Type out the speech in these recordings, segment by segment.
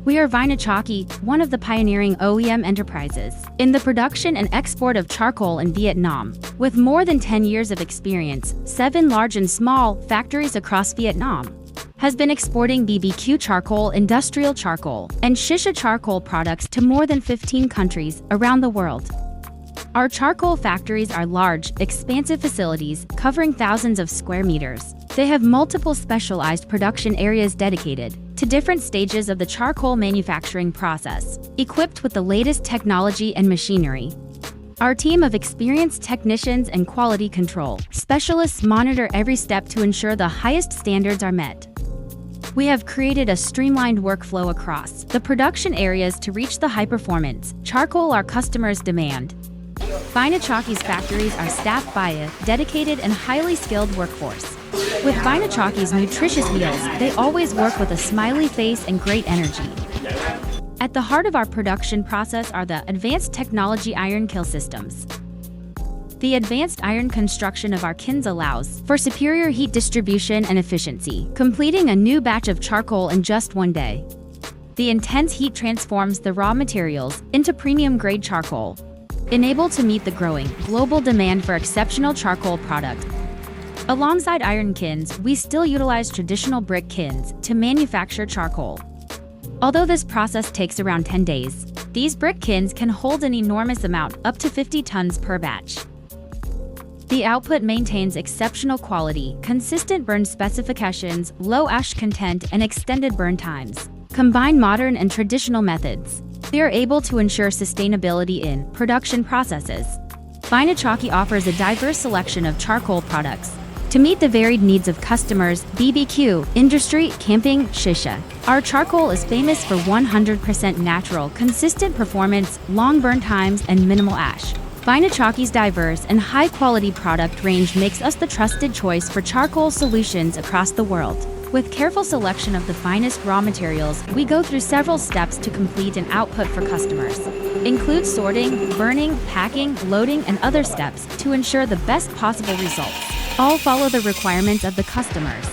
We are Vinachaki, one of the pioneering OEM enterprises in the production and export of charcoal in Vietnam. With more than 10 years of experience, 7 large and small factories across Vietnam has been exporting BBQ charcoal, industrial charcoal, and shisha charcoal products to more than 15 countries around the world. Our charcoal factories are large, expansive facilities covering thousands of square meters. They have multiple specialized production areas dedicated to different stages of the charcoal manufacturing process, equipped with the latest technology and machinery. Our team of experienced technicians and quality control specialists monitor every step to ensure the highest standards are met. We have created a streamlined workflow across the production areas to reach the high performance charcoal our customers demand. Vinachaki's factories are staffed by a dedicated and highly skilled workforce. With Vinachaki's nutritious meals, they always work with a smiley face and great energy. At the heart of our production process are the advanced technology iron kiln systems. The advanced iron construction of our kilns allows for superior heat distribution and efficiency, completing a new batch of charcoal in just one day. The intense heat transforms the raw materials into premium-grade charcoal, enabled to meet the growing global demand for exceptional charcoal product. Alongside iron kilns, we still utilize traditional brick kilns to manufacture charcoal. Although this process takes around 10 days, these brick kilns can hold an enormous amount, up to 50 tons per batch. The output maintains exceptional quality, consistent burn specifications, low ash content, and extended burn times. Combine modern and traditional methods, we are able to ensure sustainability in production processes. Vinachaki offers a diverse selection of charcoal products to meet the varied needs of customers: BBQ, industry, camping, shisha. Our charcoal is famous for 100% natural, consistent performance, long burn times, and minimal ash. Vinachaki's diverse and high-quality product range makes us the trusted choice for charcoal solutions across the world. With careful selection of the finest raw materials, we go through several steps to complete an output for customers. Include sorting, burning, packing, loading, and other steps to ensure the best possible results. All follow the requirements of the customers.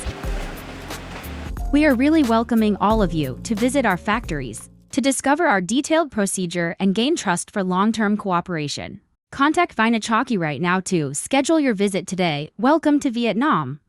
We are really welcoming all of you to visit our factories to discover our detailed procedure and gain trust for long-term cooperation. Contact Vinachaki right now to schedule your visit today. Welcome to Vietnam.